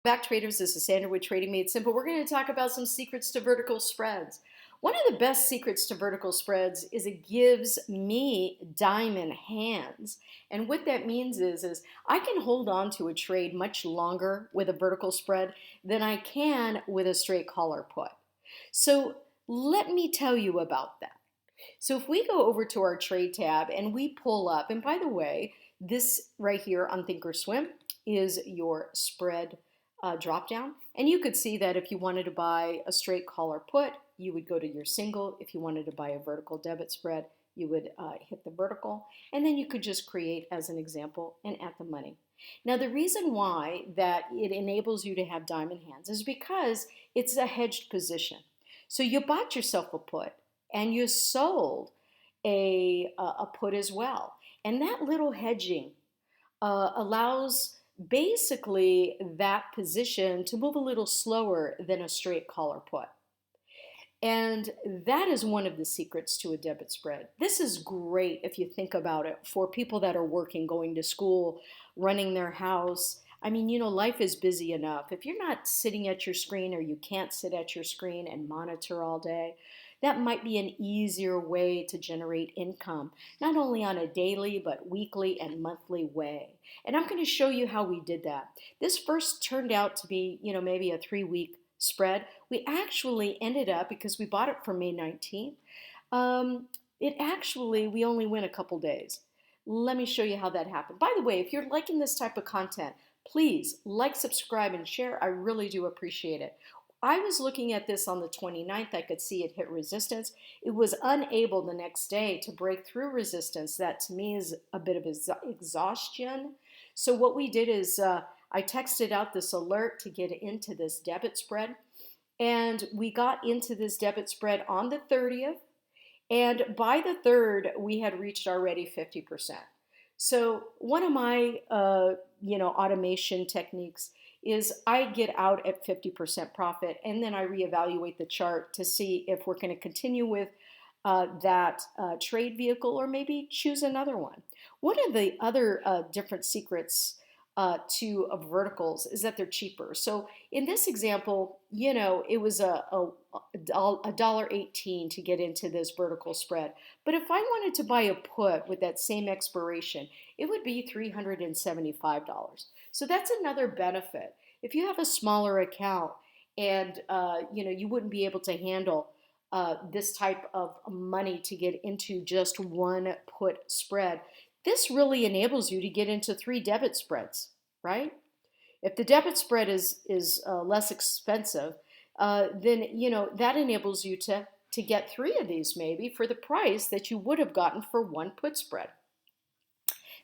Back traders, this is Sandra with Trading Made Simple. We're going to talk about some secrets to vertical spreads. One of the best secrets to vertical spreads is it gives me diamond hands. And what that means is I can hold on to a trade much longer with a vertical spread than I can with a straight collar put. So let me tell you about that. So if we go over to our trade tab and we pull up, and by the way, this right here on thinkorswim is your spread drop down. And you could see that if you wanted to buy a straight call or put, you would go to your single. If you wanted to buy a vertical debit spread, you would hit the vertical. And then you could just create, as an example, and add the money. Now, the reason why that it enables you to have diamond hands is because it's a hedged position. So you bought yourself a put and you sold a put as well. And that little hedging allows basically that position to move a little slower than a straight call or put. And that is one of the secrets to a debit spread. This is great if you think about it for people that are working, going to school, running their house. I mean, life is busy enough. If you're not sitting at your screen or you can't sit at your screen and monitor all day, that might be an easier way to generate income, not only on a daily, but weekly and monthly way. And I'm going to show you how we did that. This first turned out to be, maybe a 3-week spread. We actually ended up, because we bought it for May 19th, we only went a couple days. Let me show you how that happened. By the way, if you're liking this type of content, please like, subscribe, and share. I really do appreciate it. I was looking at this on the 29th. I could see it hit resistance. It was unable the next day to break through resistance. That to me is a bit of exhaustion. So what we did is I texted out this alert to get into this debit spread. And we got into this debit spread on the 30th. And by the 3rd, we had reached already 50%. So one of my, automation techniques is I get out at 50% profit, and then I reevaluate the chart to see if we're going to continue with that trade vehicle or maybe choose another one. One of the other different secrets to verticals is that they're cheaper. So in this example, it was a $1.18 to get into this vertical spread. But if I wanted to buy a put with that same expiration, it would be $375. So that's another benefit. If you have a smaller account and you wouldn't be able to handle this type of money to get into just one put spread, this really enables you to get into 3 debit spreads, right? If the debit spread is less expensive, then that enables you to get 3 of these maybe for the price that you would have gotten for one put spread.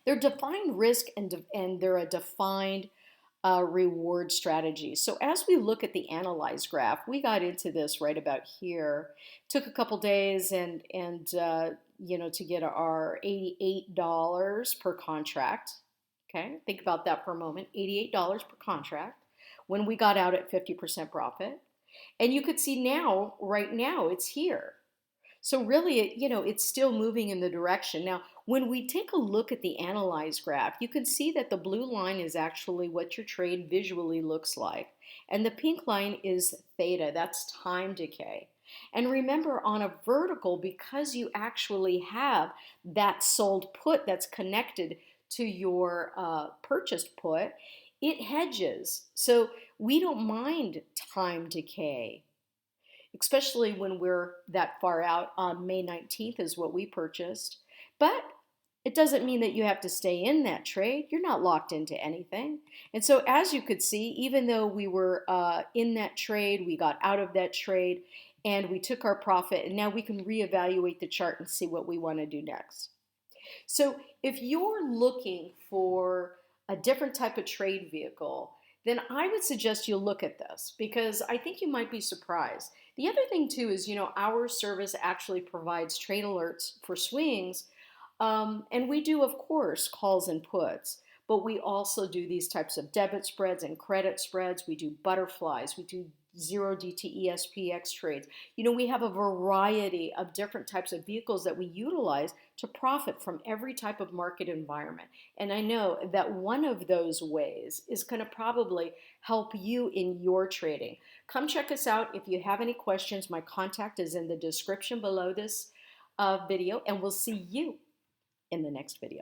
They're defined risk and they're a defined reward strategy. So as we look at the analyze graph, we got into this right about here. Took a couple days and to get our $88 per contract. Okay, think about that for a moment. $88 per contract when we got out at 50% profit. And you could see now, right now, it's here. So really, it's still moving in the direction. Now, when we take a look at the analyze graph, you can see that the blue line is actually what your trade visually looks like. And the pink line is theta, that's time decay. And remember, on a vertical, because you actually have that sold put that's connected to your purchased put, it hedges. So we don't mind time decay, especially when we're that far out. On May 19th is what we purchased. But it doesn't mean that you have to stay in that trade. You're not locked into anything. And so as you could see, even though we were in that trade, we got out of that trade and we took our profit, and now we can reevaluate the chart and see what we want to do next. So if you're looking for a different type of trade vehicle, then I would suggest you look at this, because I think you might be surprised. The other thing too is, our service actually provides trade alerts for swings, and we do, of course, calls and puts, but we also do these types of debit spreads and credit spreads. We do butterflies, we do zero DTE SPX trades. We have a variety of different types of vehicles that we utilize to profit from every type of market environment. And I know that one of those ways is going to probably help you in your trading. Come check us out. If you have any questions, my contact is in the description below this video, and we'll see you in the next video.